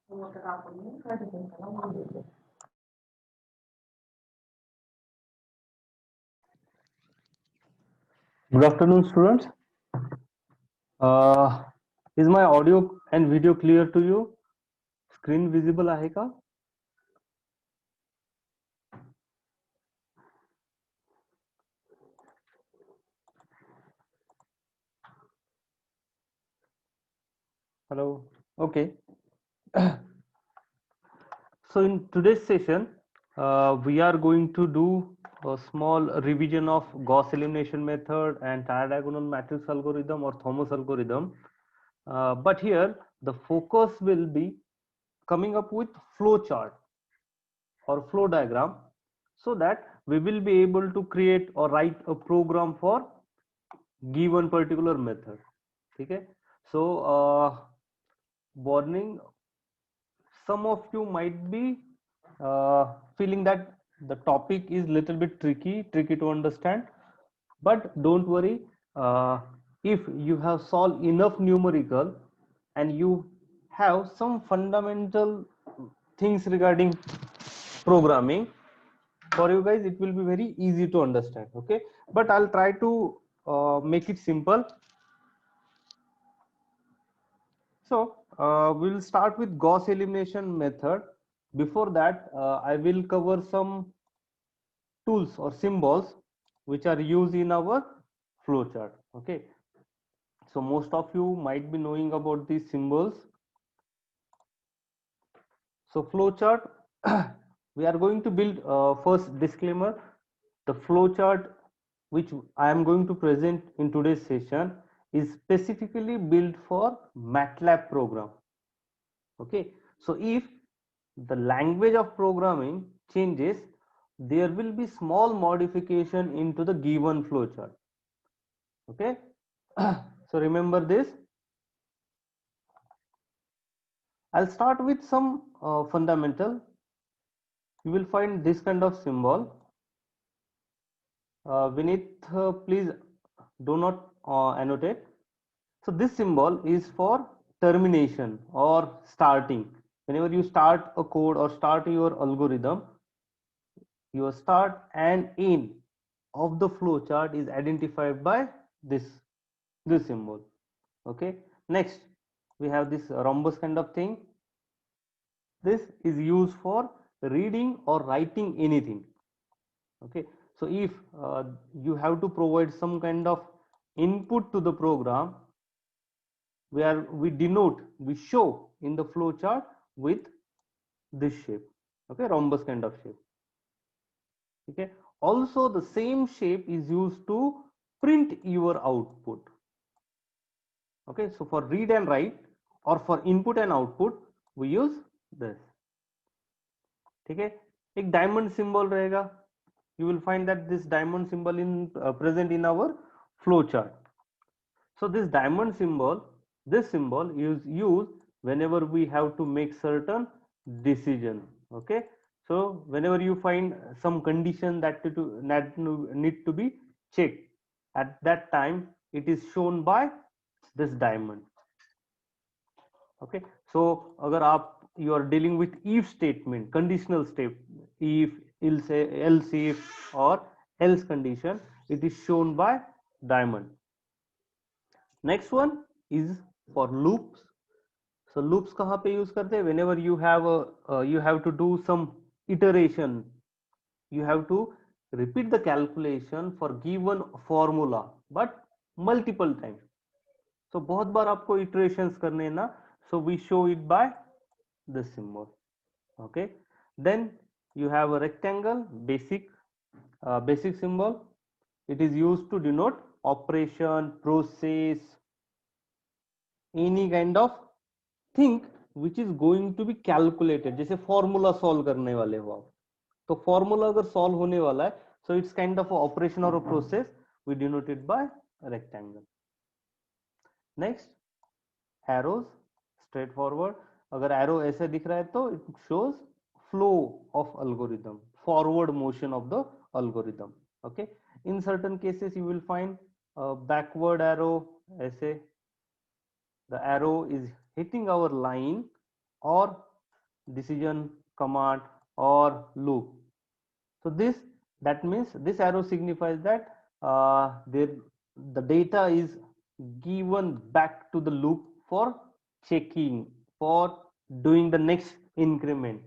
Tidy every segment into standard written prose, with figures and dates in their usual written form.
Good afternoon, students. Uh, is my audio and video clear to you? Screen visible आहे का? Hello. Okay. So in today's session, we are going to do a small revision of Gauss elimination method and tridiagonal matrix algorithm or Thomas algorithm. But here the focus will be coming up with flow chart or flow diagram so that we will be able to create or write a program for given particular method. Okay. So warning, some of you might be feeling that the topic is little bit tricky to understand, but don't worry. If you have solved enough numerical and you have some fundamental things regarding programming, for you guys it will be very easy to understand. Okay, but I'll try to make it simple. So we'll start with Gauss elimination method. Before that, I will cover some tools or symbols which are used in our flowchart. Okay, so most of you might be knowing about these symbols. So flowchart, we are going to build first disclaimer. The flowchart which I am going to present in today's session is specifically built for MATLAB program. Okay, so if the language of programming changes, there will be small modification into the given flowchart. Okay, so remember this. I'll start with some fundamental. You will find this kind of symbol. Vinith, please do not annotate. So this symbol is for termination or starting. Whenever you start a code or start your algorithm, your start and end of the flow chart is identified by this symbol. Okay, next we have this rhombus kind of thing. This is used for reading or writing anything. Okay, so if you have to provide some kind of input to the program, where we show in the flow chart with this shape. Okay, rhombus kind of shape. Okay, also the same shape is used to print your output. Okay, so for read and write or for input and output we use this. ठीक है, एक diamond symbol रहेगा. You will find that this diamond symbol in present in our flow chart. So this diamond symbol, this symbol is used whenever we have to make certain decision. Okay, so whenever you find some condition that need to be checked, at that time it is shown by this diamond. Okay, so agar aap you are dealing with if statement, conditional statement, if, else if or else condition, it is shown by diamond. Next one is for loops. So loops कहाँ पे use करते हैं? Whenever you have you have to do some iteration, you have to repeat the calculation for given formula but multiple times. So बहुत बार आपको iterations करने हैं ना, so we show it by this symbol. Okay, then you have a rectangle, basic symbol. It is used to denote operation, process, any kind of thing which is going to be calculated. जैसे formula solve करने वाले हो आप, तो formula अगर solve होने वाला है, so it's kind of a operation or a process, we denote it by a rectangle. Next, arrows, straightforward. अगर arrow ऐसे दिख रहा है तो it shows flow of algorithm, forward motion of the algorithm. Okay, in certain cases you will find a backward arrow ऐसे, the arrow is hitting our line or decision, command, or loop. So that means this arrow signifies that the data is given back to the loop for checking, for doing the next increment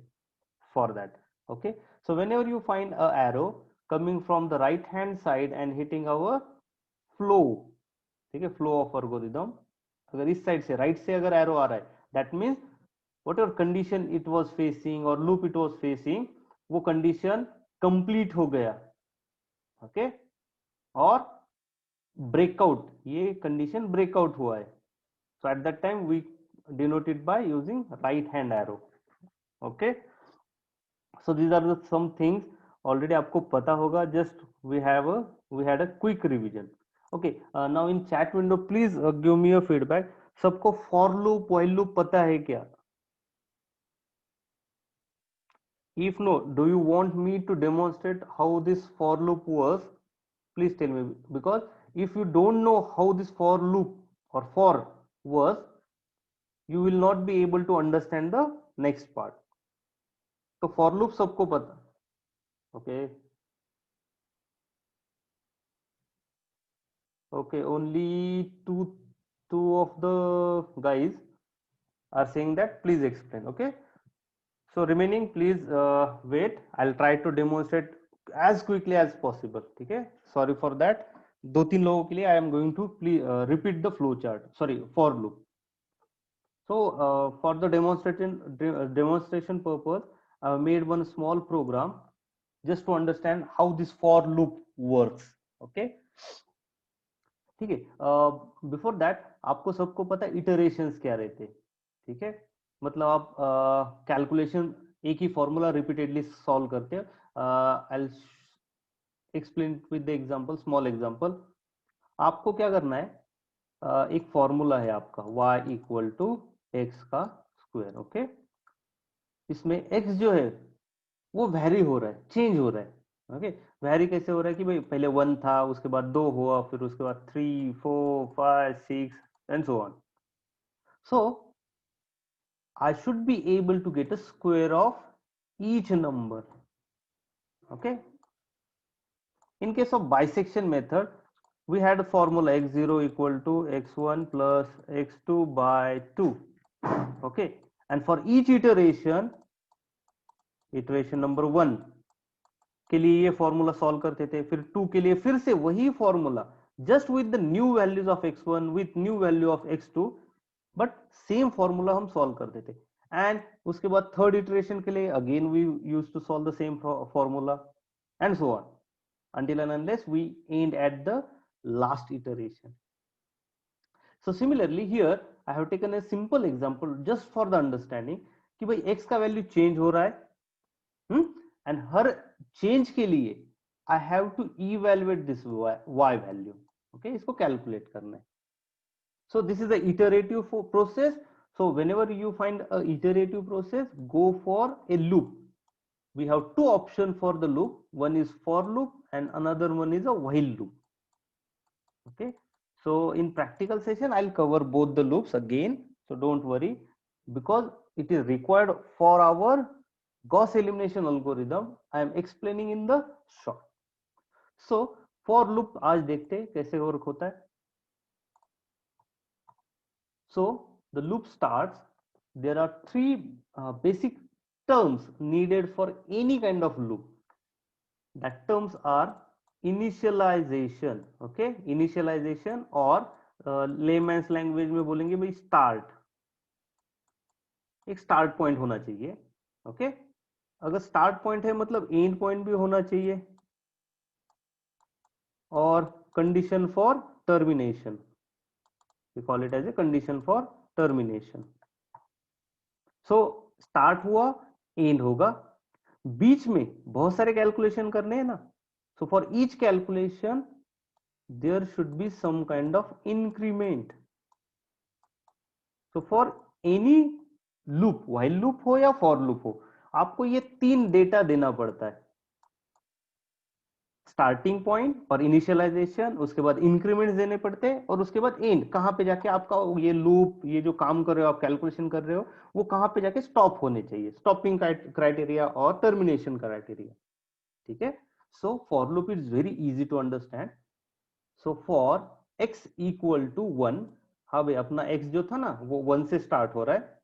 for that. Okay, so whenever you find a arrow coming from the right hand side and hitting our flow, ठीक है, flow of algorithm, अगर इस side से right से अगर arrow आ रहा है, that means what ever condition it was facing और लूप इट वाज फेसिंग, वो कंडीशन कंप्लीट हो गया. ओके, और ब्रेकआउट, ये कंडीशन ब्रेकआउट हुआ है. So at that time we denote it by using right hand arrow. Okay, so these are the some things already आपको पता होगा. Just we had a quick revision. Okay, now in chat window please give me a feedback. सबको for loop while loop पता है क्या? If no, do you want me to demonstrate how this for loop works? Please tell me, because if you don't know how this for loop or for works, you will not be able to understand the next part. तो for loop सबको पता. Okay, okay, only two of the guys are saying that. Please explain. Okay, so remaining, please wait. I'll try to demonstrate as quickly as possible. ठीक है, sorry for that. दो तीन लोगों के लिए I am going to please repeat the flow chart. Sorry, for loop. So for the demonstration purpose, I made one small program just to understand how this for loop works. Okay, ठीक है. Before that आपको सबको पता है iterations क्या रहते हैं. ठीक है, मतलब आप कैलकुलेशन एक ही फॉर्मूला रिपीटेडली सॉल्व करते हैं. I explain with the example, small example. आपको क्या करना है, एक फॉर्मूला है आपका y इक्वल टू एक्स का स्क्वायर. ओके, इसमें x जो है वो वेरी हो रहा है, चेंज हो रहा है. ओके, वेरी कैसे हो रहा है कि भाई पहले 1 था, उसके बाद 2 हुआ, फिर उसके बाद 3 4 5 6 and so on. So I should be able to get a square of each number. Okay, in case of bisection method, we had a formula x0 equal to x1 plus x2 by 2. Okay, and for each iteration number 1 के लिए ये formula solve करते थे, फिर 2 के लिए फिर से वही formula, just with the new values of x1 with new value of x2, but same formula हम सॉल्व करते थे. एंड उसके बाद थर्ड इटरेशन के लिए again we use to solve the same formula and so on until and unless we end at the last iteration. So similarly here I have taken a simple example just for the understanding कि भाई x का value change हो रहा है, and her change के लिए I have to evaluate this y value. Okay, इसको calculate करना है. So this is the iterative process. So whenever you find a iterative process, go for a loop. We have two options for the loop. One is for loop and another one is a while loop. Okay, so in practical session I'll cover both the loops again, so don't worry, because it is required for our Gauss elimination algorithm. I am explaining in the short. So for loop आज देखते हैं कैसे work होता है. So the loop starts. There are three basic terms needed for any kind of loop. That terms are initialization. Okay, initialization, और layman's language में बोलेंगे भाई start. एक स्टार्ट पॉइंट होना चाहिए. ओके, अगर स्टार्ट पॉइंट है मतलब एंड पॉइंट भी होना चाहिए, और condition for termination, we call it as a condition for termination. So start हुआ, एंड होगा, बीच में बहुत सारे कैलकुलेशन करने हैं ना. So for each calculation there should be some kind of increment. So for any loop, while loop हो या for loop हो, आपको ये तीन डेटा देना पड़ता है. स्टार्टिंग पॉइंट और इनिशियलाइजेशन, उसके बाद इंक्रीमेंट्स देने पड़ते हैं, और उसके बाद एंड, कहाँ पे जाके आपका ये लूप, ये जो काम कर रहे हो आप, कैलकुलेशन कर रहे हो, वो कहाँ पे जाके स्टॉप होने चाहिए, स्टॉपिंग क्राइटेरिया और टर्मिनेशन क्राइटेरिया। ठीक है, so for loop is very easy to understand. So for x equal to 1, हाँ भाई अपना x जो था ना वो 1 से स्टार्ट हो रहा है,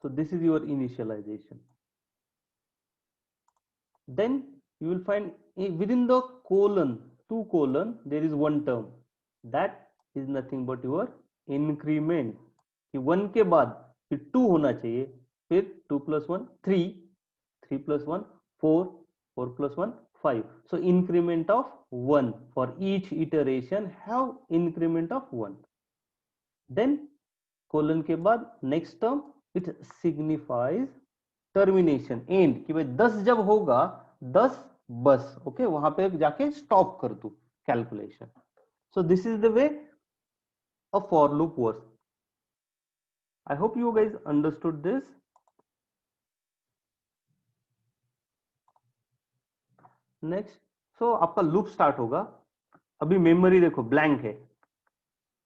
so this is your initialization. Then you will find within the colon, two colon, there is one term that is nothing but your increment, कि 1 के बाद फिर 2 होना चाहिए, फिर 2 plus 1 3, 3 plus 1 4, 4 plus 1 5. So increment of 1 for each iteration have increment of 1. Then colon के बाद next term, it signifies termination, and, कि भाई 10 जब होगा 10 बस, ओके वहां पे जाके स्टॉप कर दू calculation. So this is the way a for loop works. I hope you guys understood this. Next, so आपका लूप स्टार्ट होगा, अभी मेमोरी देखो ब्लैंक है,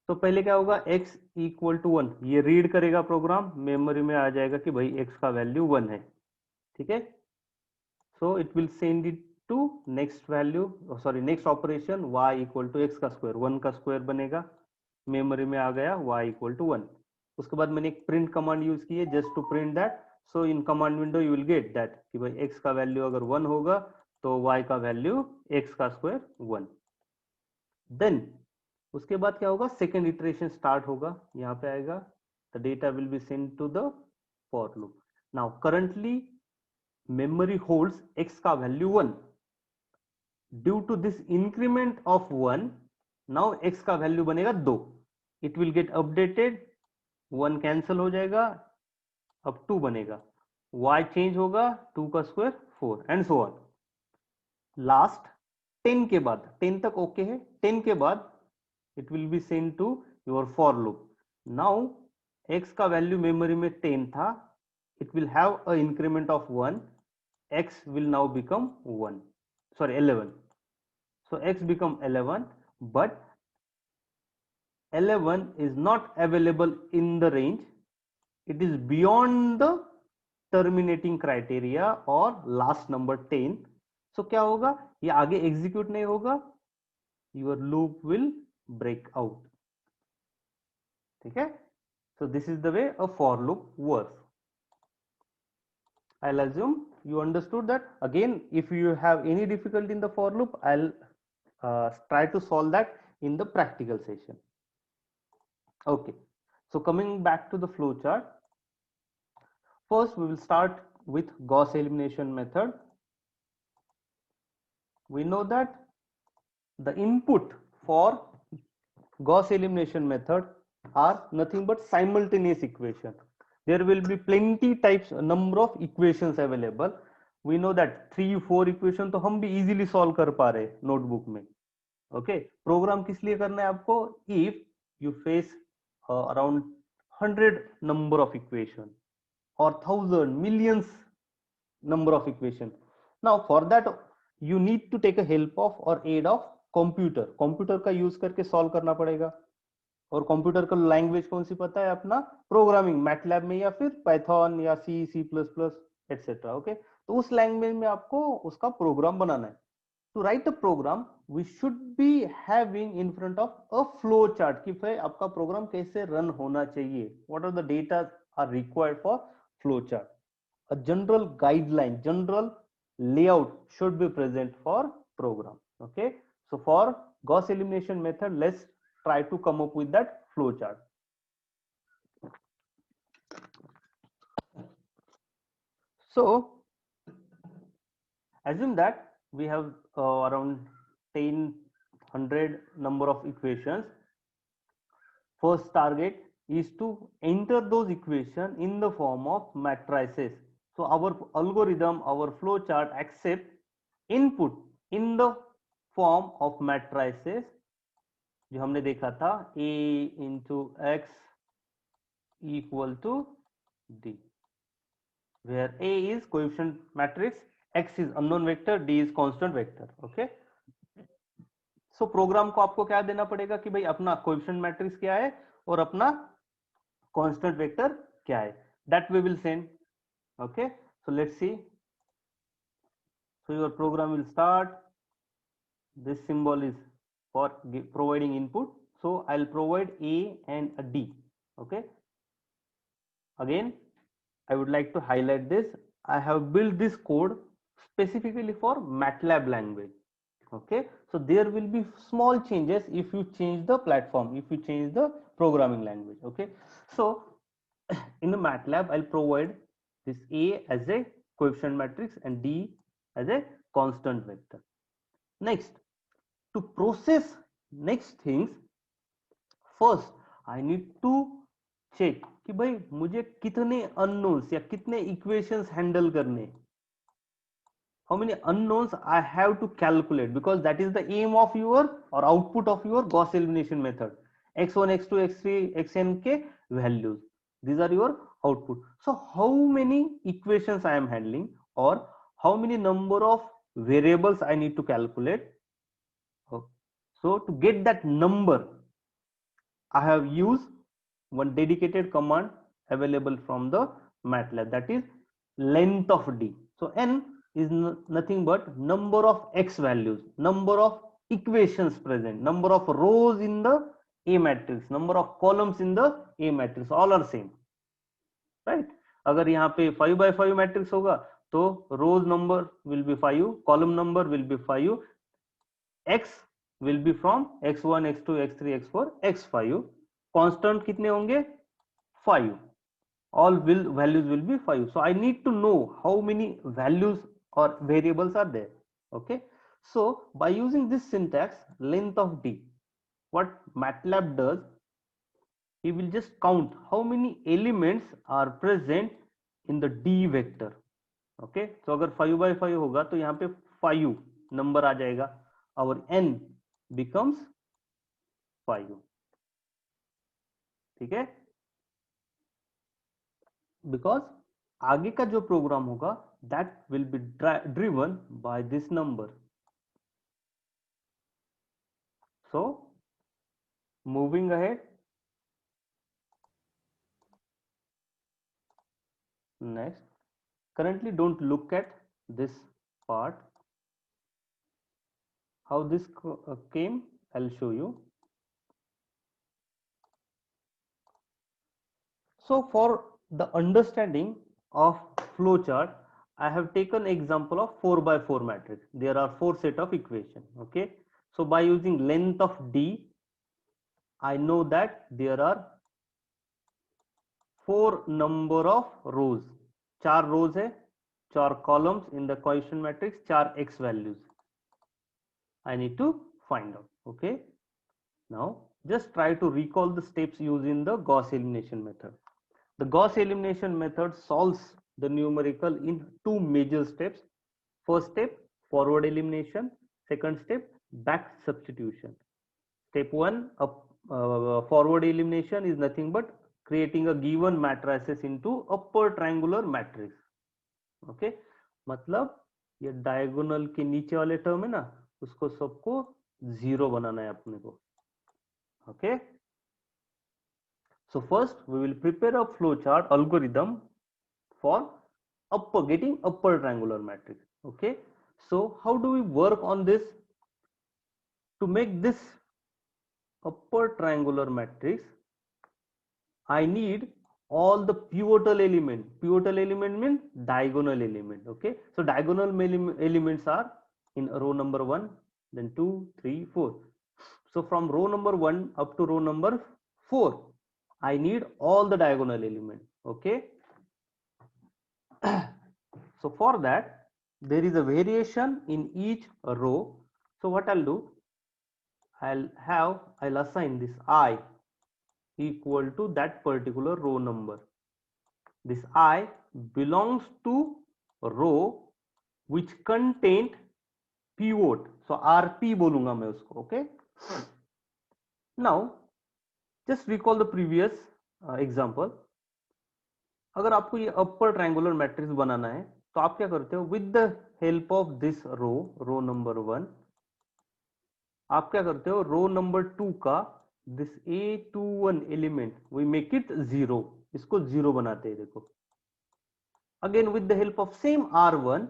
तो पहले क्या होगा, x इक्वल टू 1, ये रीड करेगा प्रोग्राम, मेमोरी में आ जाएगा कि भाई x का वैल्यू 1 है। ठीक है, so it will send it to next value, sorry next operation, y equal to x का स्क्वायर, 1 का स्क्वायर बनेगा, मेमोरी में आ गया y equal to 1। उसके बाद मैंने एक प्रिंट कमांड यूज की है just to print that, so in command window you will get that कि भाई x का वैल्यू अगर 1 होगा तो y का वैल्यू x का स्क्वायर 1। देन उसके बाद क्या होगा, सेकेंड इटरेशन स्टार्ट होगा, यहाँ पे आएगा, the data will be send to the for loop. Now currently memory holds x का value 1, due to this increment of 1 now x का वैल्यू बनेगा 2, it will get updated, 1 cancel हो जाएगा, अब 2 बनेगा, y चेंज होगा, 2 का square 4 and so on. Last 10 के बाद, 10 तक ओके है, 10 के बाद it will be send to your for loop. Now x का वैल्यू मेमोरी में 10 था, it will have a increment of 1, x will now become 1, sorry 11, so x become 11, but 11 is not available in the range, it is beyond the terminating criteria or last number 10, so क्या होगा, ये आगे execute नहीं होगा, your loop will break out। ठीक है, so this is the way a for loop works। I'll assume you understood that. Again, if you have any difficulty in the for loop, I'll try to solve that in the practical session. Okay, so coming back to the flow chart, first we will start with Gauss elimination method. We know that the input for Gauss elimination method are nothing but simultaneous equation. There will be plenty types, number of equations available. We know that 3-4 equation तो हम भी easily solve कर पा रहे notebook में। Okay, program किस लिए करना है आपको, if you face around 100 number of equation or 1000 millions number of equation, now for that you need to take a help of or aid of computer, computer का use करके solve करना पड़ेगा। और कंप्यूटर का लैंग्वेज कौन सी पता है, अपना प्रोग्रामिंग मैटलैब में या फिर पाइथन या C, C plus plus etcetera. Okay, तो उस लैंग्वेज में आपको उसका प्रोग्राम बनाना है। To write a program we should be having in front of a flow chart, कि भाई आपका प्रोग्राम कैसे रन होना चाहिए, what are the data are required for flow chart, a general guideline, general layout should be present for program। okay, so for Gauss elimination method, let's try to come up with that flow chart। so assume that we have around 100 number of equations. First target is to enter those equations in the form of matrices, so our algorithm, our flow chart accept input in the form of matrices, जो हमने देखा था a into x equal to d, where a is coefficient matrix x is unknown vector, d is constant vector. Okay, so program को आपको क्या देना पड़ेगा कि भाई अपना कोएफिशिएंट मैट्रिक्स क्या है और अपना कांस्टेंट वेक्टर क्या है, that we will send. Okay, so let's see. So your program will start. This symbol is for providing input. So I'll provide A and a D. Okay. Again, I would like to highlight this. I have built this code specifically for MATLAB language. Okay. So there will be small changes if you change the platform, if you change the programming language. Okay. So in the MATLAB, I'll provide this A as a coefficient matrix and D as a constant vector. Next, to process next things, first I need to check कि भाई मुझे कितने unknowns या कितने equations handle करने, how many unknowns I have to calculate, because that is the aim of your or output of your Gauss elimination method. x1, x2, x3, xn के values, these are your output. So how many equations I am handling or how many number of variables I need to calculate. So to get that number, I have used one dedicated command available from the MATLAB, that is length of D. So n is nothing but number of x values, number of equations present, number of rows in the A matrix, number of columns in the A matrix, all are same, right? अगर यहाँ पे 5 by 5 matrix होगा तो rows number will be 5, column number will be 5, x will be from x1, x2, x3, x4, x5. Constant कितने होंगे? 5. All values will be 5. So I need to know how many values or variables are there. Okay. So by using this syntax, length of D, what MATLAB does, he will just count how many elements are present in the D vector. Okay. So अगर 5 by 5 होगा तो यहाँ पे 5 number आ जाएगा. Our n becomes 5. ठीक है, because आगे का जो प्रोग्राम होगा that will be driven by this number. So moving ahead, next, currently don't look at this part, how this came, I'll show you. So for the understanding of flowchart, I have taken example of 4 by 4 matrix. There are 4 set of equation. Okay, so by using length of D, I know that there are 4 number of rows, 4 rows है, 4 columns in the coefficient matrix, 4 x values I need to find out. Okay, now just try to recall the steps used in the Gauss elimination method. The Gauss elimination method solves the numerical in 2 major steps. First step, forward elimination. Second step, back substitution. Step 1, forward elimination is nothing but creating a given matrices into upper triangular matrix. Okay, मतलब ये diagonal के नीचे वाले term है ना, उसको सबको 0 बनाना है अपने को. Okay. So first we will prepare a flowchart algorithm for getting upper triangular matrix. Okay. So how do we work on this? To make this upper triangular matrix, I need all the pivotal element. Pivotal element means diagonal element. Okay. So diagonal elements are in row number 1, then 2, 3, 4. So from row number 1 up to row number 4, I need all the diagonal elements. Okay. So for that, there is a variation in each row. So what I'll do, I'll assign this I equal to that particular row number. This I belongs to row which contained pivot. So RP बोलूंगा मैं उसको. Okay. Now just recall the previous example. अगर आपको ये अपर triangular matrix बनाना है तो आप क्या करते हो, with the help of this row number 1, आप क्या करते हो, रो नंबर 2 का this A21 element we make it 0, इसको 0 बनाते हैं। देखो again with the help of same R1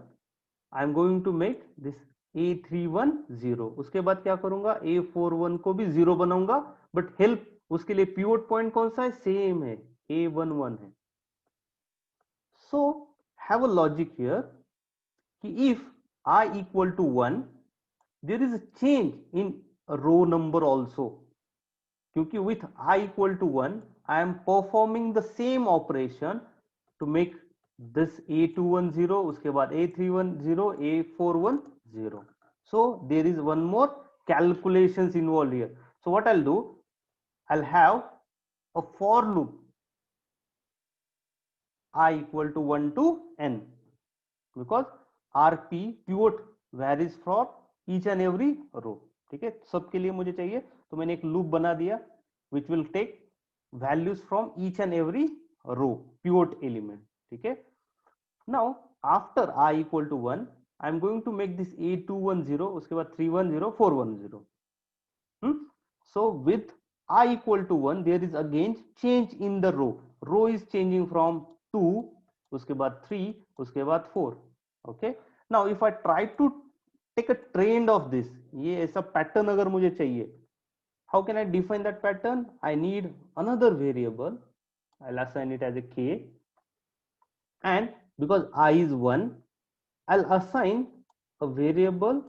I am going to make this A31 0। उसके बाद क्या करूंगा, A41 को भी 0 बनाऊंगा, बट हेल्प उसके लिए पिवट पॉइंट कौन सा है, सेम है, A11 है। So have a logic here कि if I equal to 1 there is a change in row number also, क्योंकि with I equal to 1 I am performing the same operation to make this A21 0, उसके बाद A31 0, A41 0. So there is one more calculations involved here. So what I'll do, I'll have a for loop I equal to 1 to n, because RP pivot varies for each and every row। ठीक है, सबके लिए मुझे चाहिए, तो मैंने एक loop बना दिया which will take values from each and every row pivot element। ठीक है, now after I equal to 1 I am going to make this A210, उसके बाद 310 410। so with I equal to 1 there is again change in the row is changing from 2, उसके बाद 3, उसके बाद 4। okay, now if I try to take a trend of this, ये ऐसा pattern अगर मुझे चाहिए, how can I define that pattern, I need another variable, I'll assign it as a k, and because I is 1 I'll assign a variable,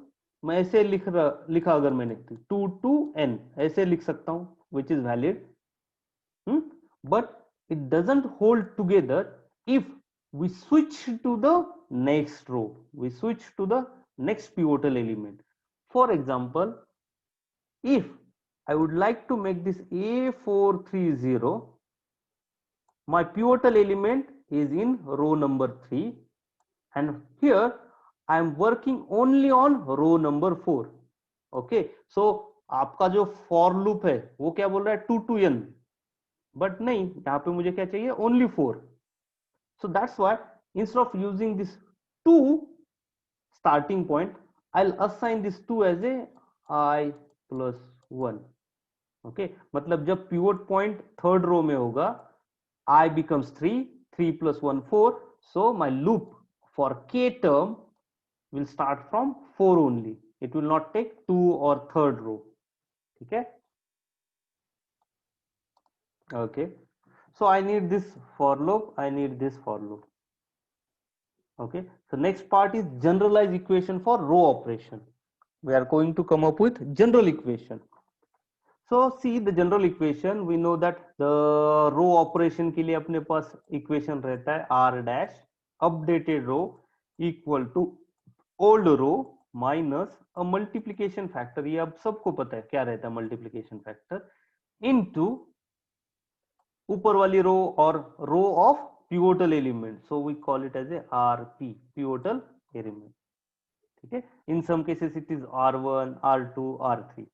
मैं ऐसे लिखा अगर मैंने 2 to n ऐसे लिख सकता हूं, which is valid, but it doesn't hold together if we switch to the next row, we switch to the next pivotal element। for example, if I would like to make this A430, my pivotal element is in row number 3, and here I am working only on row number 4। okay, so आपका जो for loop है वो क्या बोल रहा है 2 to n, but नहीं, यहाँ पे मुझे क्या चाहिए, only 4। so that's why instead of using this 2 starting point I'll assign this 2 as a I plus 1। okay, मतलब जब पिवट पॉइंट थर्ड रो में होगा I becomes 3, 3 plus 1 4, so my loop for k term will start from 4 only, it will not take 2 or third row। ठीक है, okay, so I need this for loop, I need this for loop। okay, so next part is generalized equation for row operation, we are going to come up with general equation। so see the general equation, we know that the row operation के लिए अपने पास equation रहता है r dash updated row equal to old row minus a multiplication factor, ये अब सबको पता है क्या रहता है multiplication factor, into ऊपर वाली रो और row of pivotal element, so we call it as a rp pivotal element। ठीक है, in some cases it is r1 r2 r3।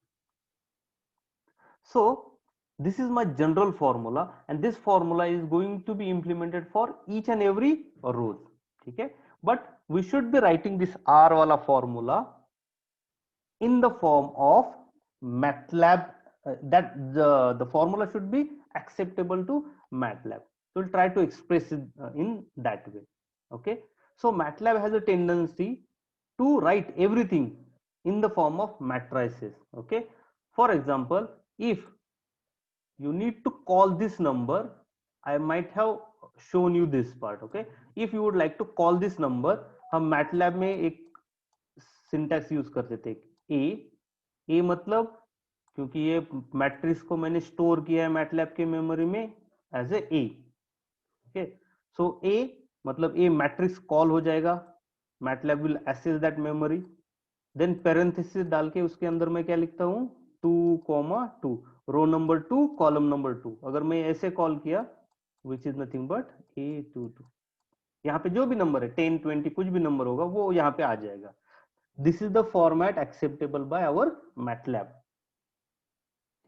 so this is my general formula and this formula is going to be implemented for each and every rows। ठीक है, but we should be writing this r wala formula in the form of MATLAB, that the formula should be acceptable to MATLAB, so we'll try to express it in that way। okay, so MATLAB has a tendency to write everything in the form of matrices। okay, for example, if you need to call this number, I might have shown you this part। okay, if you would like to call this number, हम MATLAB में एक syntax use करते थे, ए मतलब क्योंकि ये matrix को मैंने स्टोर किया है मैटलैब के मेमोरी में एज ए, ओके, सो ए मतलब ए मैट्रिक्स कॉल हो जाएगा, MATLAB will access that memory, then parenthesis डाल के उसके अंदर मैं क्या लिखता हूँ 2, 2 रो नंबर 2 कॉलम नंबर 2। अगर मैं ऐसे कॉल किया which is nothing but A22, यहाँ पे जो भी नंबर है 10 20 कुछ भी नंबर होगा वो यहाँ पे आ जाएगा। This is the format acceptable by our MATLAB.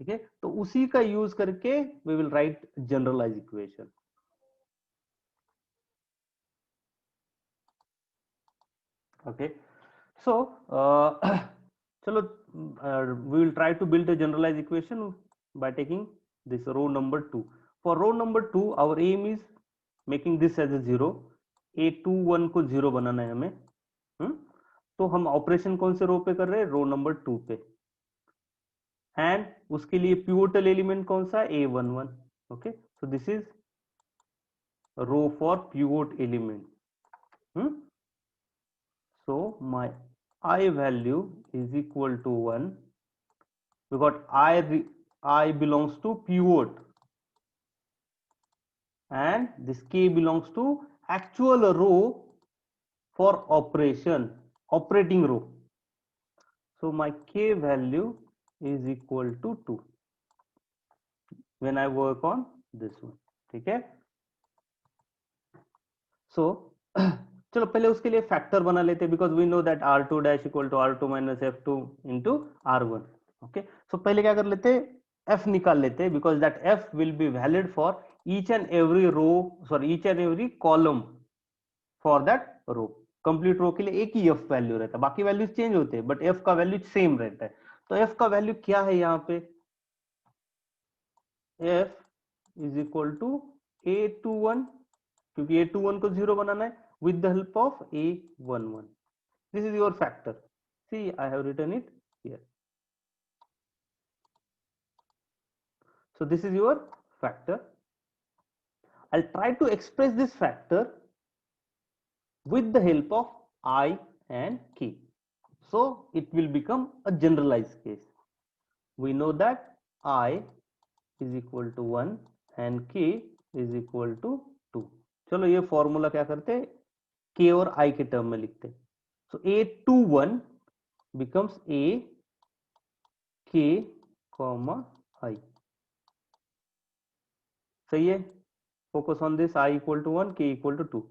ठीक है, तो उसी का यूज करके we will write generalize equation. Okay, so chalo, we will try to build a generalized equation by taking this row number 2. For row number 2 our aim is making this as a 0, a21 को 0 बनाना है हमें. तो हम operation कौन से रो पे कर रहे हैं? रो नंबर 2 पे. एंड उसके लिए पिवोटल एलिमेंट कौन सा? a11. Okay, so this is row for pivot element. So my I value is equal to 1 because I belongs to pivot and this k belongs to actual row for operating row. So my k value is equal to 2 when I work on this one. ठीक है. So चलो पहले उसके लिए factor बना लेते हैं because we know that r2 dash equal to r2 minus f2 into r1. Okay, so पहले क्या कर लेते हैं? f निकाल लेते हैं because that f will be valid for each and every row, sorry each and every column for that row. Complete row के लिए एक ही f वैल्यू रहता है, बाकी वैल्यूज चेंज होते हैं बट f का वैल्यू सेम रहता है. तो f का वैल्यू क्या है यहाँ पे? f is equal to a21 क्योंकि a21 को 0 बनाना है with the help of a11. This is your factor. See, I have written it here. So this is your factor. I'll try to express this factor with the help of I and k. So it will become a generalized case. We know that I is equal to 1 and k is equal to 2. चलो ये formula क्या करते हैं? k और I के term में लिखते हैं. So a21 becomes a k comma I. सही है. Focus on this. I equal to 1, k equal to 2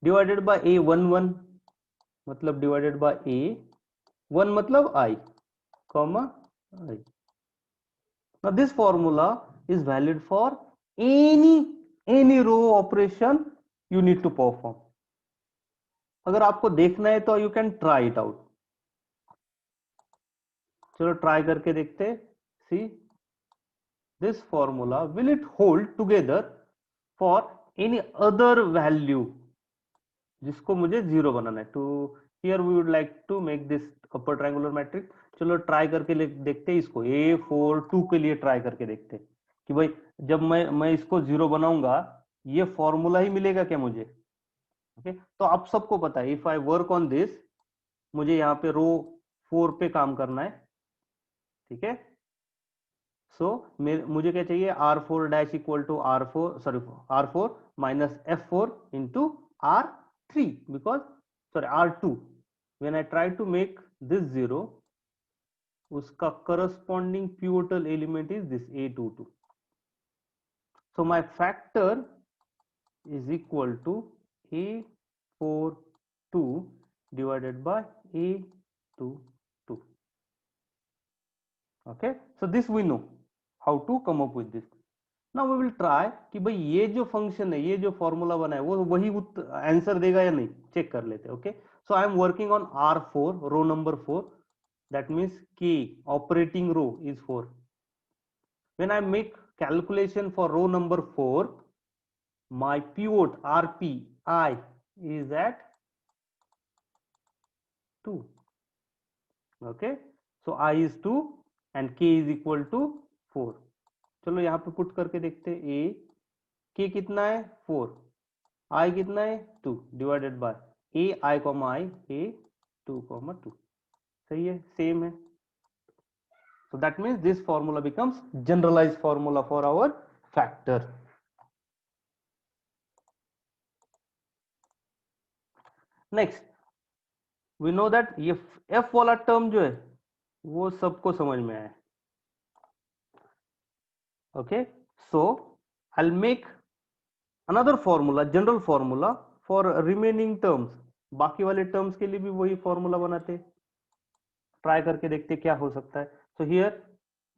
divided by a11 मतलब डिवाइडेड बाय a1 मतलब I comma I. Now this formula is valid for any row operation you need to perform. अगर आपको देखना है तो you can try it out. चलो try करके देखते हैं. सी this formula will it hold together for any other value जिसको मुझे 0 बनाना है. तो here we would like to make this upper triangular matrix. चलो ट्राई करके देखते हैं इसको. a42 के लिए ट्राई करके देखते हैं कि भाई जब मैं इसको 0 बनाऊंगा ये फॉर्मूला ही मिलेगा क्या मुझे. ओके, तो आप सबको पता है if I work on this मुझे यहाँ पे रो 4 पे काम करना है. ठीक है. सो मुझे क्या चाहिए? r4 dash equal to r4, sorry r4 minus f4 into r3 because sorry r2 when I try to make this 0 उसका corresponding pivotal element is this a22. So my factor is equal to a42 divided by a22. okay, so this we know how to come up with this. Now we will try कि भाई ये जो function है, ये जो formula बना है वो वही आंसर देगा या नहीं, चेक कर लेते हैं. Okay, so I am working on r4 row number 4. that means k operating row is 4. when I make calculation for row number 4 my pivot rp I is at 2. okay, so I is 2 and k is equal to 4. चलो यहाँ पे put करके देखते हैं. a k कितना है? 4. I कितना है? 2 divided bye a I comma I a 2 comma 2. सही है, सेम है. so that means this formula becomes generalized formula for our factor. next we know that ये f वाला टर्म जो है वो सबको समझ में आया. okay, so I'll make another formula, general formula for remaining terms. बाकी वाले टर्म्स के लिए भी वही फॉर्मूला बनाते. ट्राई करके देखते क्या हो सकता है. So here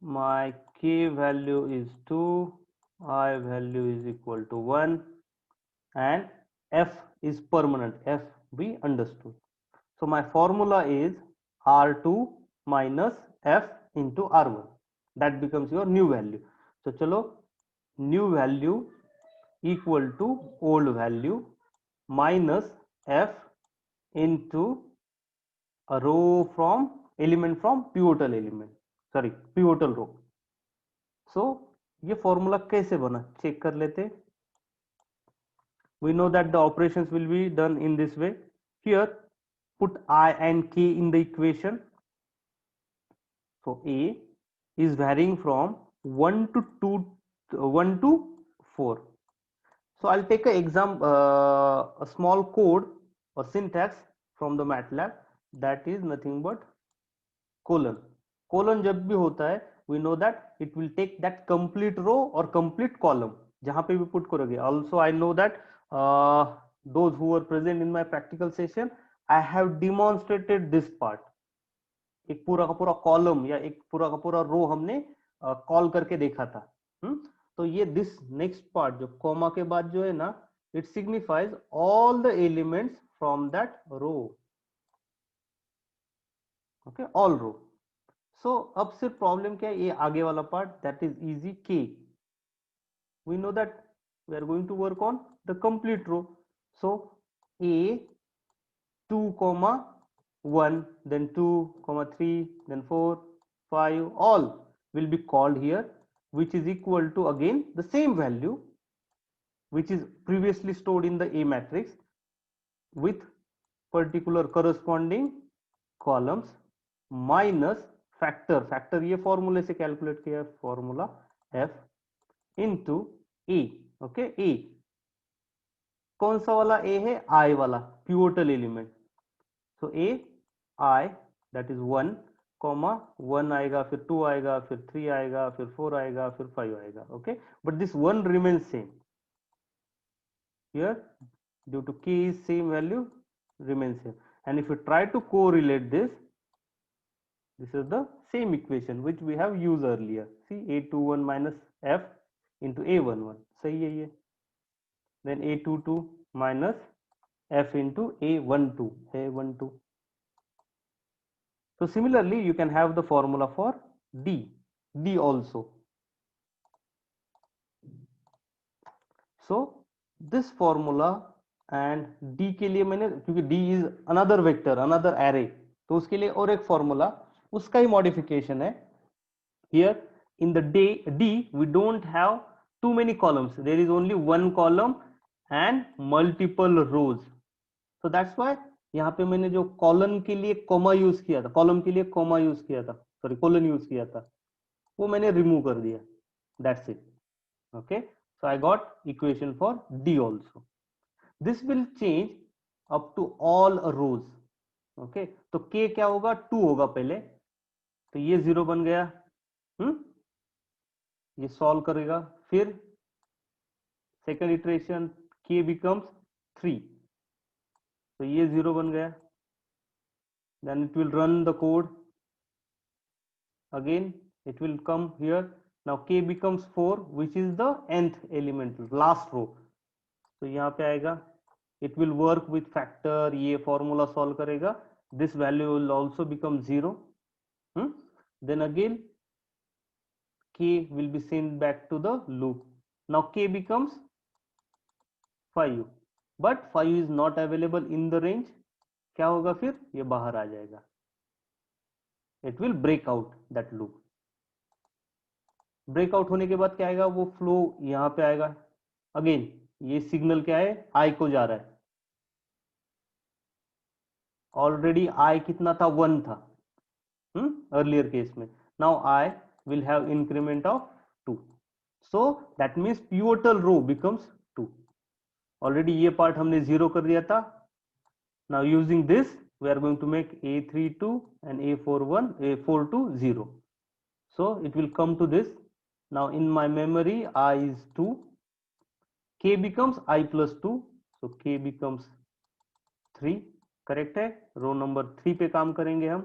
my k value is 2, I value is equal to 1 and f is permanent. f we understood. So my formula is R2 minus F into R1. That becomes your new value. So chalo, new value equal to old value minus F into a row from element from pivotal element, sorry pivotal row. So ये formula कैसे बना check कर लेते. We know that the operations will be done in this way. Here put I and K in the equation. So A is varying from 1 to 2, 1 to 4. So I'll take an example, a small code or syntax from the MATLAB, that is nothing but colon. Colon जब भी होता है, we know that it will take that complete row or complete column जहां पे भी put करोगे. Also I know that those who were present in my practical session, I have demonstrated this part. एक पूरा का पूरा कॉलम या एक पूरा का पूरा रो हमने कॉल करके देखा था. तो ये दिस नेक्स्ट पार्ट जो कॉमा के बाद जो है ना, it signifies all the elements from that row. Okay, all row. So अब सिर्फ प्रॉब्लम क्या है, ये आगे वाला part that is easy. Okay we know that we are going to work on the complete row. So a 2 comma 1, then 2 comma 3, then 4, 5, all will be called here, which is equal to again the same value which is previously stored in the A matrix with particular corresponding columns minus factor ये फॉर्मूले से calculate किया है, formula F into A. Okay, A कौन सा वाला A है, I वाला pivotal element. So A I that is 1 comma 1 आएगा, फिर 2 आएगा, फिर 3 आएगा, फिर 4 आएगा, फिर 5 आएगा. Okay, but this 1 remains same here due to K is same value remains same. And if you try to correlate this, this is the same equation which we have used earlier. See, A21 minus F into A11 सही है ये. Then A22 minus F into A12. So similarly, you can have the formula for D also. So this formula and D के लिए मैंने, क्योंकि D is another vector, another array, तो उसके लिए और एक formula, उसका ही modification है. Here in the D we don't have too many columns. There is only one column and multiple rows. So that's why यहाँ पे मैंने जो कॉलम के लिए कॉमा यूज किया था, कॉलम के लिए कॉमा यूज किया था, सॉरी कोलन यूज किया था, वो मैंने रिमूव कर दिया. That's it. Okay, so I got equation for D also. This will change up to all rows. Okay, तो के क्या होगा, 2 होगा पहले, तो ये 0 बन गया. ये सॉल्व करेगा, फिर सेकेंड इटरेशन के बिकम्स 3, तो ये 0 बन गया. Then it will run the code again, it will come here. Now K becomes 4, which is the nth element, last row. तो यहाँ पे आएगा, it will work with factor, ये formula solve करेगा, this value will also become 0. Then again K will be sent back to the loop. Now K becomes 5, but 5 is not available in the range. क्या होगा फिर, ये बाहर आ जाएगा. It will break out that loop. Breakout होने के बाद क्या आएगा, वो फ्लो यहाँ पे आएगा. अगेन ये सिग्नल क्या है, आई को जा रहा है. ऑलरेडी आई कितना था, 1 था अर्लियर केस में. Now I will have increment of 2. So that means pivotal row becomes 2. Already ये पार्ट हमने 0 कर दिया था. Now using this we are going to make A32 and A42 0. So it will come to this. Now in my memory I is 2, K becomes I plus 2, so K becomes 3. Correct है, रो number 3 पे काम करेंगे हम,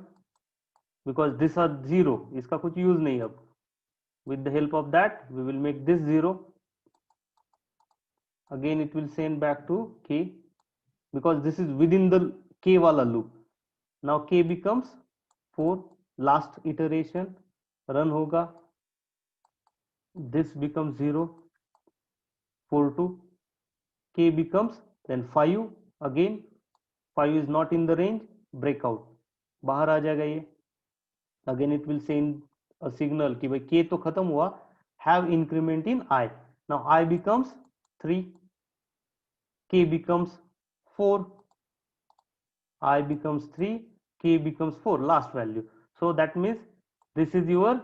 because this are 0, इसका कुछ use नहीं. अब with the help of that we will make this 0. Again it will send back to K because this is within the K wala loop. Now k becomes 4, last iteration run होगा, this becomes 0, 4 2, k becomes then 5, again 5 is not in the range, breakout, बाहर आ जाएगा ये, again it will send a signal कि भाई k तो खत्म हुआ, have increment in I, now I becomes 3, k becomes 4, I becomes 3, k becomes 4, last value. So that means this is your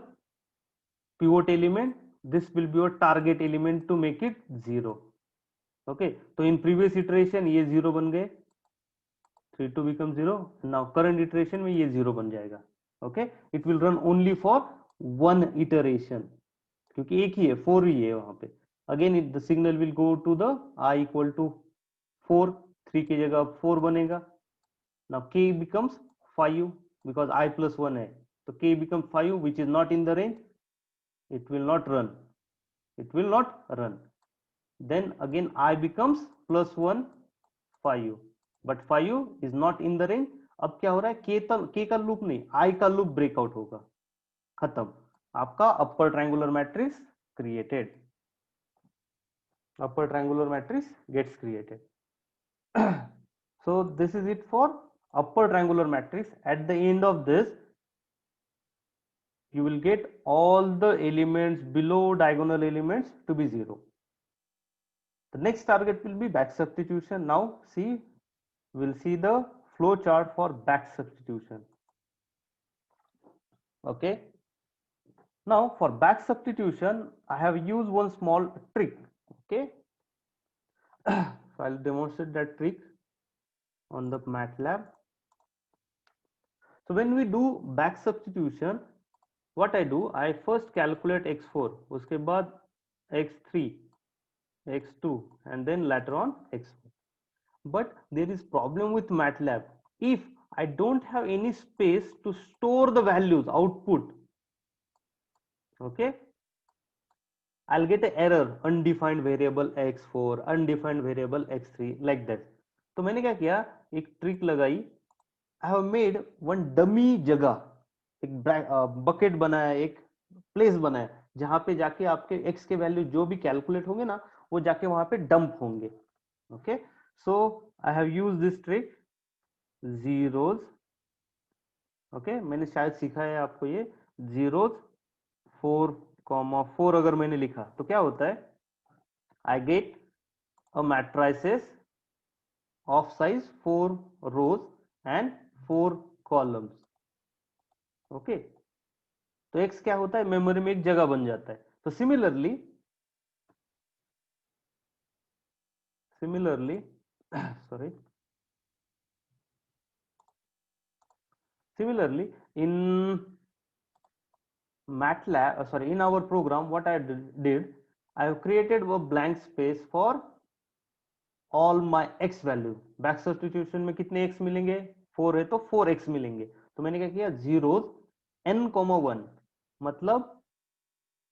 pivot element, this will be your target element to make it 0. Okay, so in previous iteration ये 0 बन गए, 3 2 becomes 0, now current iteration में ये 0 बन जाएगा. Okay, it will run only for one iteration क्योंकि एक ही है, 4 ही है वहां पे. Again the signal will go to the I equal to 4, 3 की जगह 4 बनेगा. Now k becomes 5 because I plus 1 है, तो k becomes 5 which is not in the range, it will not run, it will not run. Then again I becomes plus 1, 5, but 5 is not in the range. अब क्या हो रहा है, k का loop नहीं, I का लूप ब्रेकआउट होगा, खत्म, आपका अपर triangular matrix created, upper triangular matrix gets created. So this is it for upper triangular matrix. At the end of this you will get all the elements below diagonal elements to be 0. The next target will be back substitution. Now see, we'll see the flow chart for back substitution. Okay, now for back substitution I have used one small trick. Okay, so I'll demonstrate that trick on the MATLAB. So when we do back substitution, what I do, I first calculate x4, उसके बाद x3, x2 and then later on x4. But there is problem with MATLAB. If I don't have any space to store the values output, okay, I'll get an error, undefined variable x4, undefined variable x3 like that. तो मैंने क्या किया, एक trick लगाई, I have made one dummy जगह, एक bucket बनाया, एक प्लेस बनाया जहां पे जाके आपके x के वैल्यू जो भी कैलकुलेट होंगे ना वो जाके वहां पे डंप होंगे. Okay, so I have use this trick zeros. Okay, मैंने शायद सिखा है आपको ये जीरोज 4,4 अगर मैंने लिखा तो क्या होता है, I get a matrices of size 4 rows and 4 columns. Okay, तो x क्या होता है, मेमोरी में एक जगह बन जाता है. तो similarly sorry, similarly in MATLAB, sorry, in our program what I did, I have created a blank space for all my x value. Back substitution में कितने x मिलेंगे, 4 है तो 4x मिलेंगे. तो मैंने क्या किया, जीरोज n,1 मतलब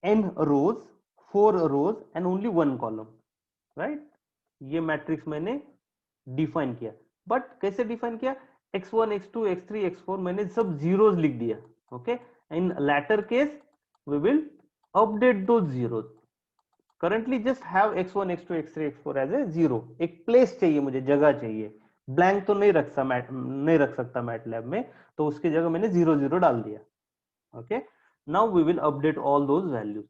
n rows, 4 rows and only 1 column, right. ये मैट्रिक्स मैंने डिफाइन किया. बट कैसे डिफाइन किया, x1 x2 x3 x4 मैंने सब जीरोज लिख दिया. Okay, in latter case we will update दो zeros. Currently just have x1 x2 x3 x4 as a zero. एक प्लेस चाहिए मुझे, जगह चाहिए, ब्लैंक तो नहीं रख सकता मैटलैब में, तो उसकी जगह मैंने 0 0 डाल दिया. Okay, now we will update all those values.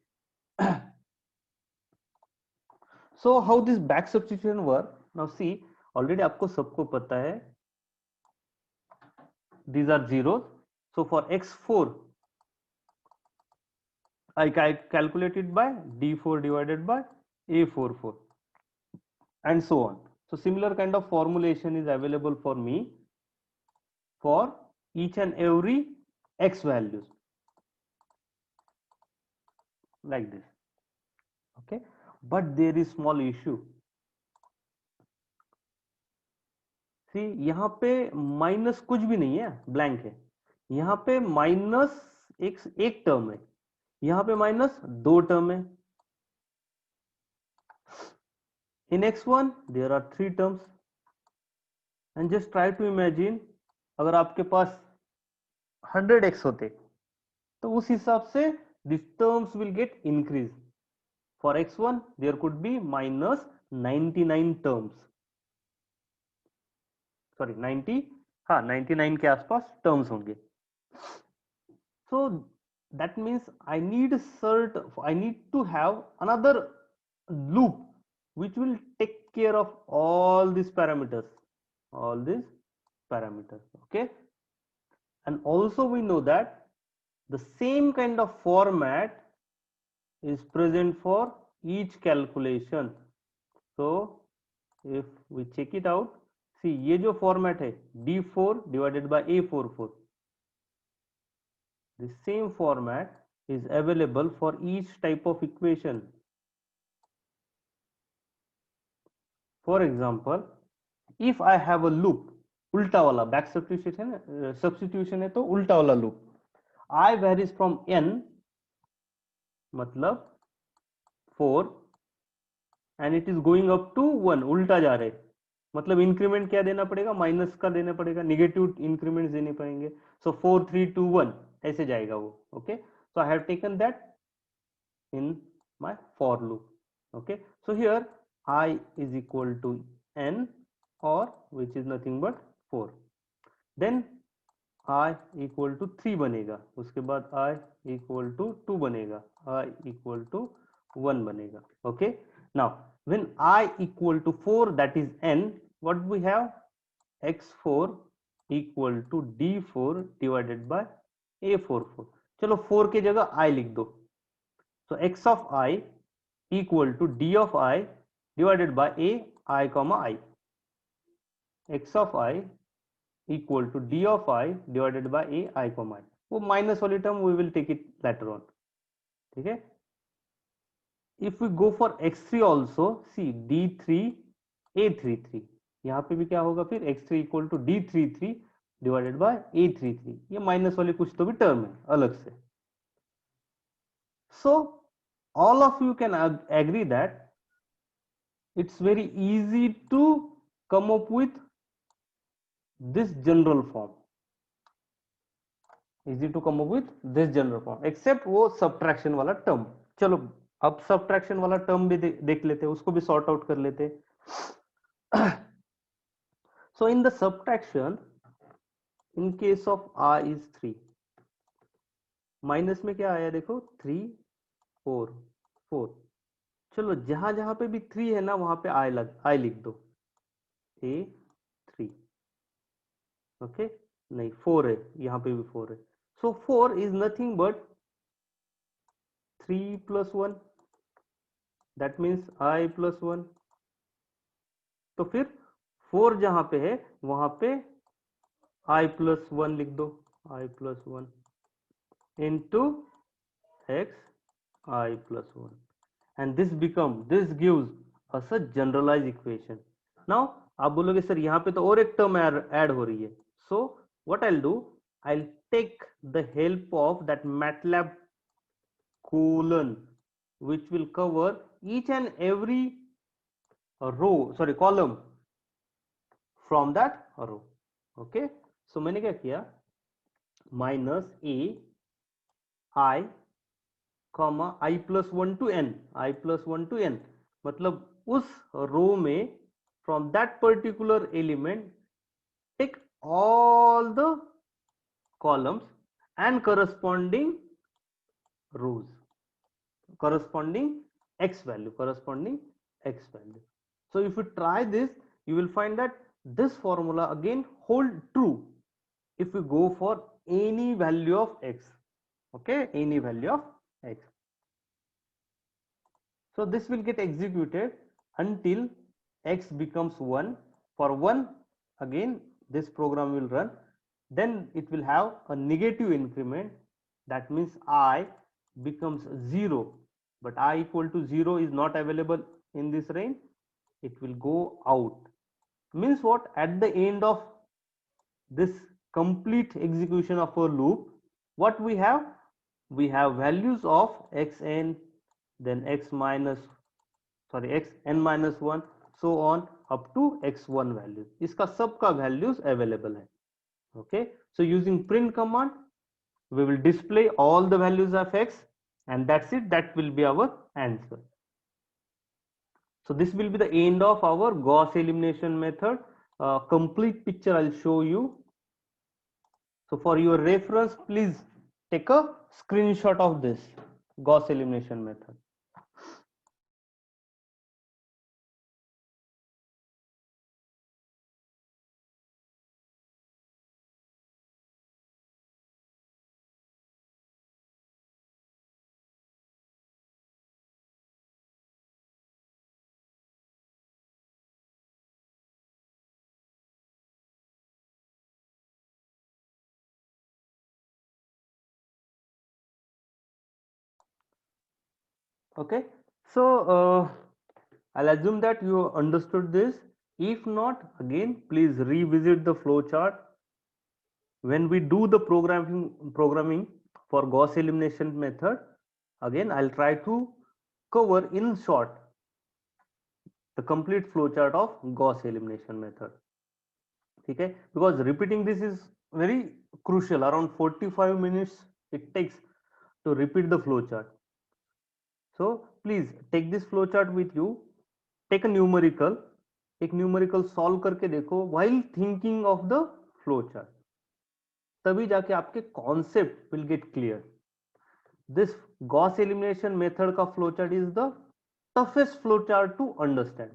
So how this back substitution work? Now see, already आपको सबको पता है, these are zeros. So for x4 I calculate it by d4 divided by a44 and so on. So similar kind of formulation is available for me for each and every x values like this. Okay, but there is small issue. See, यहाँ पे minus कुछ भी नहीं है, blank है. यहाँ पे minus एक टर्म है, यहाँ पे माइनस 2 टर्म है. In x1 there are 3 terms, and just try to imagine अगर आपके पास 100x होते तो उस हिसाब से this terms will get increase. For x1 there could be minus 99 terms, sorry 90, हाँ 99 के आसपास टर्म्स होंगे. So that means I need to have another loop which will take care of all these parameters, okay. And also we know that the same kind of format is present for each calculation. So if we check it out, see ये जो format है D4 divided by A44, the same format is available for each type of equation. For example, if I have a loop, उल्टा वाला back substitution है तो उल्टा वाला loop, I varies from n मतलब 4 and it is going up to 1, उल्टा जा रहे, मतलब इंक्रीमेंट क्या देना पड़ेगा, माइनस का देना पड़ेगा, निगेटिव इंक्रीमेंट देने पड़ेंगे. सो 4 3 2 1 ऐसे जाएगा वो. Okay, so I have taken that in my for loop. Okay, so here I is equal to n, or which is nothing but 4. Then I equal to 3 बनेगा, उसके बाद I equal to 2 बनेगा, I equal to 1 बनेगा. Okay, now when I equal to 4, that is n, what we have, x4 equal to d4 divided by a44. चलो 4 की जगह I लिख दो. So x of I equal to d of I divided by I comma I. x of I equal to d of I divided by I comma I. वो minus वाली term we will take it later on. ठीक है. If we go for x3 also, see d3 a33, यहाँ पे भी क्या होगा फिर, x3 equal to d33 divided by a33. ये माइनस वाली कुछ तो भी टर्म है अलग से. So all of you can agree that it's very easy to come up with this general form, except वो subtraction वाला term. चलो अब subtraction वाला term भी देख लेते हैं, उसको भी sort out कर लेते हैं. So in the subtraction, in case of I is 3, minus में क्या आया देखो, 3 4 4. चलो जहां जहां पे भी 3 है ना, वहां पे I लिख दो, A3. ओके, नहीं 4 है, यहाँ पे भी 4 है. सो 4 is nothing but 3 plus 1, that means I plus 1. तो फिर 4 जहां पे है वहां पे I प्लस 1 लिख दो, I plus 1 into x I plus 1, and this gives us a generalized equation. Now आप बोलोगे सर यहाँ पे तो और एक टर्म ऐड हो रही है. So what I'll do, I'll take the help of that MATLAB colon, which will cover each and every column from that row. Okay, so मैंने क्या किया, minus I comma I plus 1 to n, I plus 1 to n, मतलब उस रो में from that particular element take all the columns and corresponding rows, corresponding x value. So if you try this, you will find that this formula again hold true if we go for any value of x. Okay, any value of x. So this will get executed until x becomes 1. For 1, again this program will run. Then it will have a negative increment. That means I becomes 0. But I equal to 0 is not available in this range. It will go out. Means what? At the end of this complete execution of a loop, what we have? We have values of xn, then xn minus 1, so on up to x1 value. इसका सबका values available है. Okay, so using print command, we will display all the values of x, and that's it. That will be our answer. So this will be the end of our Gauss elimination method. Complete picture I'll show you. So for your reference, please take a screenshot of this Gauss elimination method. Okay, so I'll assume that you understood this. If not, again, please revisit the flowchart. When we do the programming for Gauss elimination method, again, I'll try to cover in short the complete flowchart of Gauss elimination method. Okay, because repeating this is very crucial. Around 45 minutes it takes to repeat the flowchart. So please take this flowchart with you. Take a numerical. एक numerical solve करके देखो while thinking of the flowchart. तभी जाके आपके concept will get clear. This Gauss elimination method का flowchart is the toughest flowchart to understand.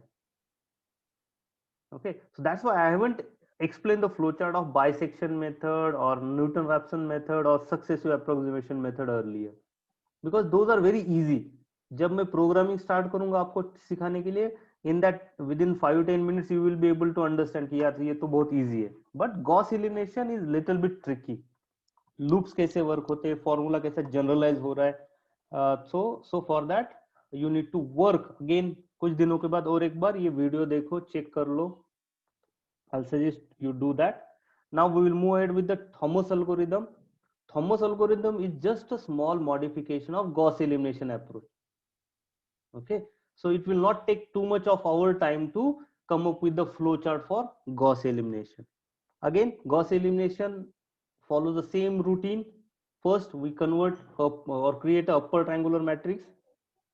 Okay, so that's why I haven't explained the flowchart of bisection method or Newton-Raphson method or successive approximation method earlier, because those are very easy. जब मैं programming start करूंगा आपको सिखाने के लिए, in that within 5-10 minutes you will be able to understand कि यार ये तो बहुत इजी है. But Gauss elimination is little bit tricky. Loops कैसे वर्क होते हैं, फॉर्मूला कैसे जनरलाइज हो रहा है. So for that you need to work again. कुछ दिनों के बाद और एक बार ये वीडियो देखो, चेक कर लो. I'll suggest you do that. Now we will move ahead with the Thomas algorithm. Thomas algorithm is just a small modification of Gauss elimination approach. Okay, so it will not take too much of our time to come up with the flowchart for Gauss elimination. Again, Gauss elimination follows the same routine. First, we convert or create a upper triangular matrix,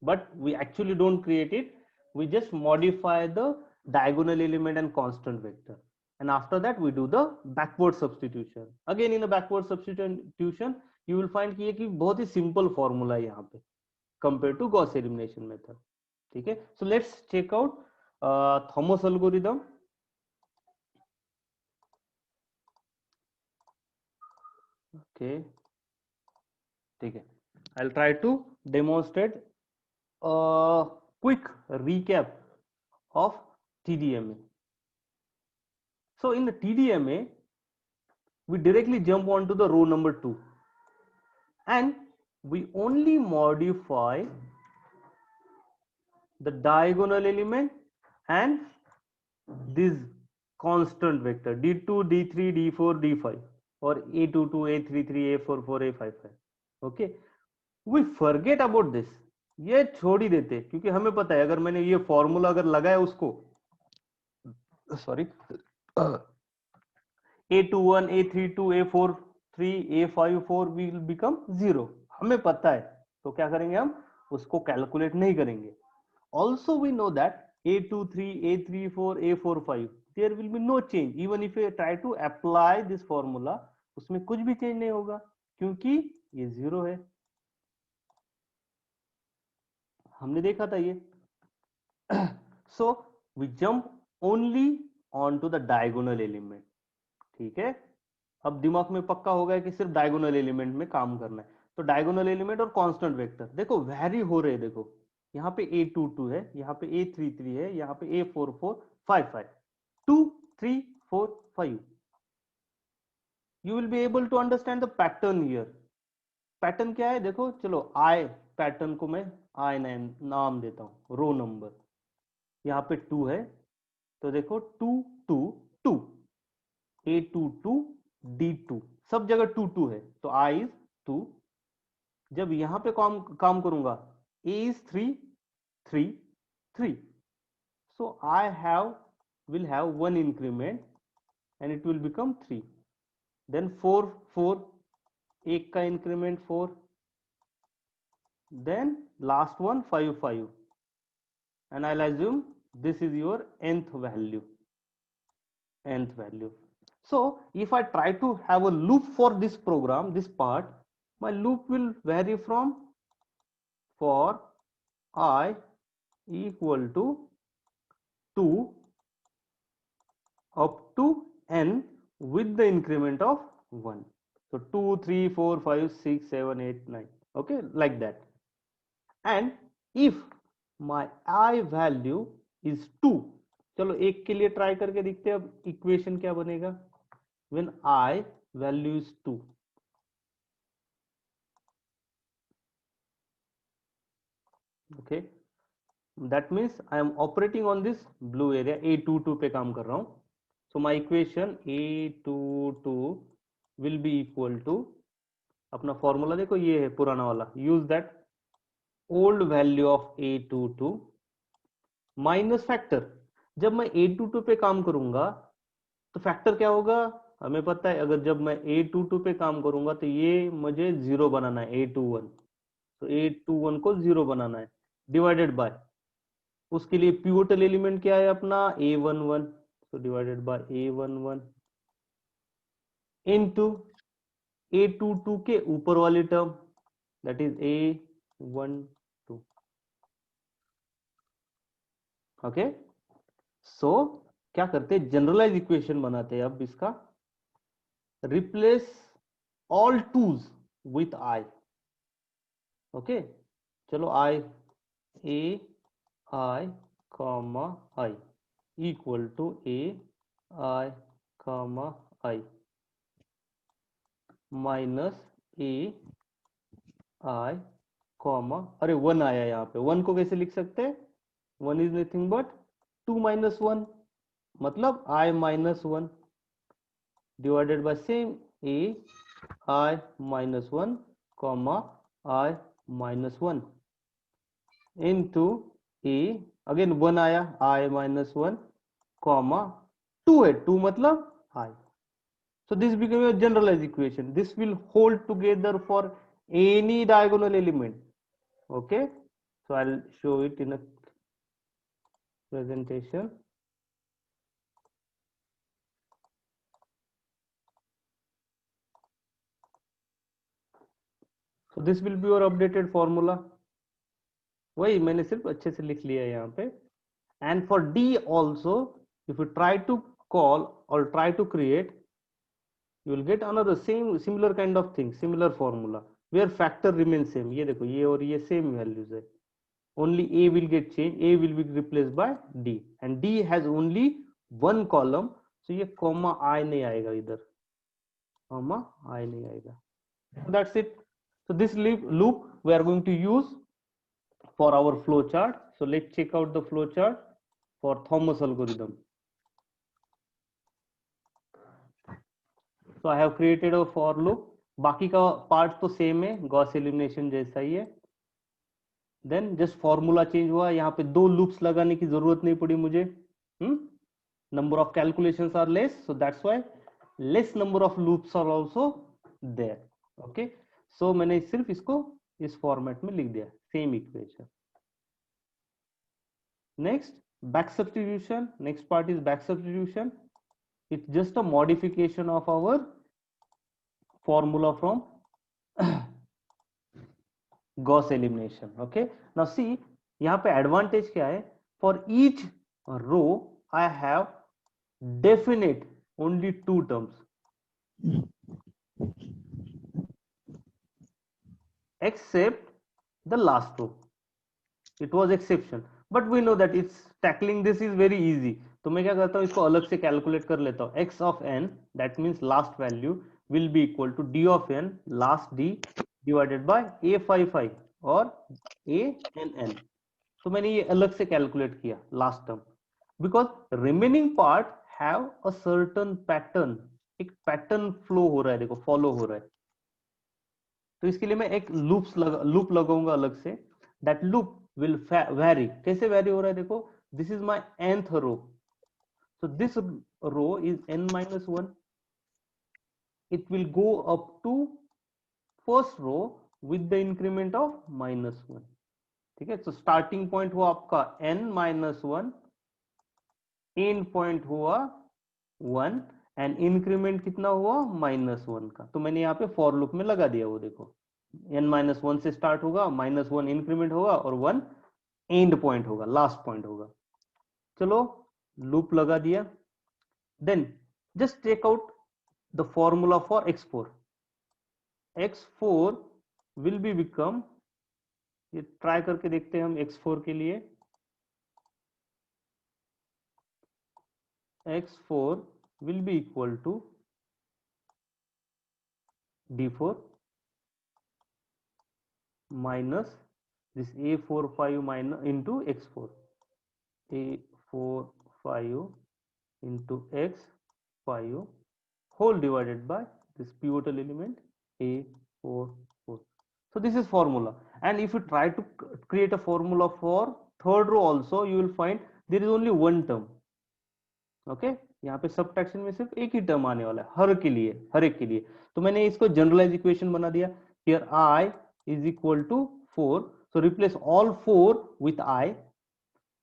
but we actually don't create it. We just modify the diagonal element and constant vector. And after that, we do the backward substitution. Again, in a backward substitution, you will find कि ये कि बहुत ही simple formula है यहाँ पे compared to Gauss elimination method. ठीक है? So let's check out Thomas algorithm. Okay, ठीक है. I'll try to demonstrate a quick recap of TDMA. So in the TDMA, we directly jump onto the row number 2, and we only modify the diagonal element and this constant vector d2, d3, d4, d5, or a22, a33, a44, a55. Okay, we forget about this. ये छोड़ ही देते, क्योंकि हमें पता है अगर मैंने ये फॉर्मूला अगर लगाया उसको, sorry, a21, a32, a43, a54 will become 0. हमें पता है, तो क्या करेंगे हम उसको कैलकुलेट नहीं करेंगे. Also we know that a23, a34, a45, there will be no change even if you try to apply this formula. उसमें कुछ भी चेंज नहीं होगा क्योंकि ये 0 है. हमने देखा था ये. So we jump only onto the diagonal element. ठीक है, अब दिमाग में पक्का हो गया कि सिर्फ डायगोनल एलिमेंट में काम करना है. तो डायगोनल एलिमेंट और कांस्टेंट वेक्टर देखो वैरी हो रहे. देखो यहाँ पे a22 है, यहाँ पे a33 है, यहाँ पे a44, 55, 2, 3, 4, 5. You will be able to understand the pattern here. Pattern क्या है देखो. चलो I पैटर्न को मैं I नाम देता हूँ. रो नंबर यहाँ पे 2 है, तो देखो 2, 2, 2, a22, d2, सब जगह 2 2 है, तो I is 2. जब यहां पे काम करूंगा, a is 3, 3, 3. So I will have one increment and it will become 3. Then 4 4, एक का increment 4, then last one 5 5, and I'll assume this is your nth value. So if I try to have a loop for this program, this part, my loop will vary from for I equal to 2 up to n with the increment of 1. So 2 3 4 5 6 7 8 9, okay, like that. And if my I value is 2, चलो एक के लिए try करके देखते हैं अब equation क्या बनेगा. When I value is 2, okay, that means I am operating on this blue area, A22 पे काम कर रहा हूं. So my equation A22 will be equal to, अपना फॉर्मूला देखो ये है पुराना वाला, use that old value of A22 minus factor. जब मैं A22 पे काम करूंगा तो फैक्टर क्या होगा हमें पता है. अगर जब मैं A22 पे काम करूंगा तो ये मुझे 0 बनाना है, A21. तो A21 को 0 बनाना है, डिवाइडेड बाय, उसके लिए पिवोटल एलिमेंट क्या है अपना A11. तो divided by A11 into A22 के ऊपर वाली term, that is A12. Okay, so क्या करते हैं, जनरलाइज इक्वेशन बनाते हैं अब इसका. Replace all twos with i. Okay, चलो i a i comma i equal to a i comma i minus a i comma, अरे 1 आया यहाँ पे. 1 को कैसे लिख सकते हैं, 1 इज नथिंग बट 2 माइनस 1, मतलब i minus 1 divided by same a i minus 1 comma i minus 1 into a, again 1 आया, आई माइनस 1 कॉमा 2 है, 2 मतलब आई. So this became a generalized equation. This will hold together for any diagonal element. Okay, so I'll show it in a presentation. So this will be your updated formula. वही मैंने सिर्फ अच्छे से लिख लिया है यहाँ पे. And for D also, if you try to call or try to create, you will get another similar kind of thing, similar formula where factor remains same. ये देखो ये और ये same values है. Only A will get changed, A will be replaced by D, and D has only one column, so ये comma I नहीं आएगा इधर, comma I नहीं आएगा. That's it. So this loop we are going to use for our flow chart. So let's check out the flow chart for Thomas algorithm. So I have created a for loop. बाकी का part तो same है, Gauss elimination जैसा ही है. Then just formula change हुआ, यहाँ पे 2 loops लगाने की जरूरत नहीं पड़ी मुझे. Number of calculations are less, so that's why less number of loops are also there. Okay, so मैंने सिर्फ इसको इस फॉर्मेट में लिख दिया, same equation. Next back substitution. Next part is back substitution. It's just a modification of our formula from Gauss elimination. Okay, now see यहाँ पे advantage क्या है, for each row I have definite only 2 terms except the last row. It was exception, but we know that it's tackling this is very easy. तो मैं क्या करता हूँ, इसको अलग से कैलकुलेट कर लेता हूँ. x of n, that means last value will be equal to d of n last d divided by a55 और a n. तो मैंने ये अलग से कैलकुलेट किया last term, because remaining part have a certain pattern. एक pattern flow हो रहा है, देखो फॉलो हो रहा है. तो इसके लिए मैं एक लूप लगाऊंगा अलग से. That loop will vary. कैसे vary हो रहा है देखो, this is my nth row, so this row is n minus 1. it will go up to first row with the increment of -1. ठीक है, तो स्टार्टिंग पॉइंट हुआ आपका n-1, एंड पॉइंट हुआ 1 एंड इंक्रीमेंट कितना हुआ -1 का। तो मैंने यहाँ पे फॉर लूप में लगा दिया, वो देखो n-1 से स्टार्ट होगा, -1 इंक्रीमेंट होगा और 1 एंड पॉइंट होगा, लास्ट पॉइंट होगा। चलो लूप लगा दिया। Then just take out the formula for x4। x4 will be become, ये ट्राई करके देखते हैं हम x4 के लिए। x4 will be equal to d4 minus this a45 minus into x4, a45 into x5 whole divided by this pivotal element a44. So this is formula, and if you try to create a formula for third row also, you will find there is only one term. Okay यहाँ पे subtraction में सिर्फ एक ही term आने वाला है हर के लिए, हर एक के लिए। तो मैंने इसको जनरलाइज इक्वेशन बना दिया। Here I is equal to 4, so replace all 4 with I.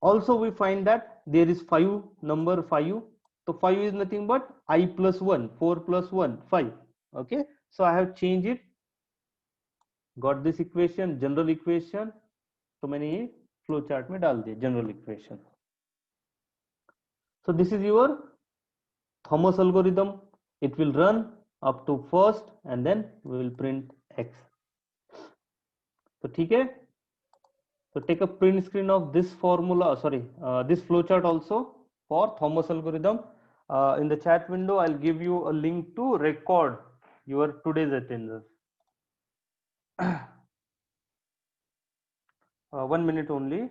Also we find that there is 5, number 5, so 5 is nothing but I plus 1, 4 plus 1, 5. Okay, so I have changed it, got this equation, general equation. तो मैंने ये flow chart में डाल दिया general equation. So this is your Thomas algorithm. It will run up to first and then we will print x. So ठीक है, so take a print screen of this formula, sorry, this flowchart also for Thomas algorithm. In the chat window I'll give you a link to record your today's attendance. 1 minute only.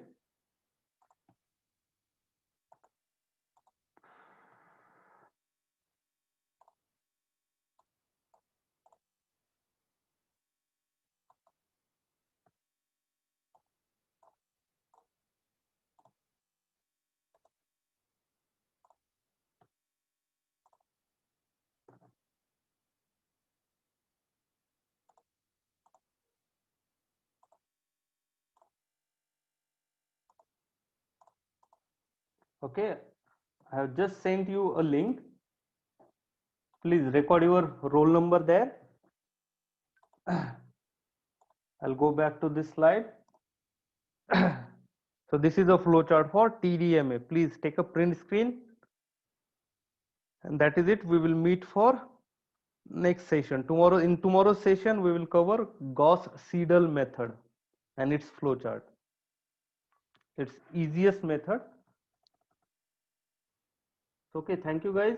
Okay, I have just sent you a link. Please record your roll number there. I'll go back to this slide. So this is a flowchart for TDMA. Please take a print screen. And that is it. We will meet for next session. Tomorrow, in tomorrow's session, we will cover Gauss-Seidel method and its flowchart. It's easiest method. Okay, thank you guys.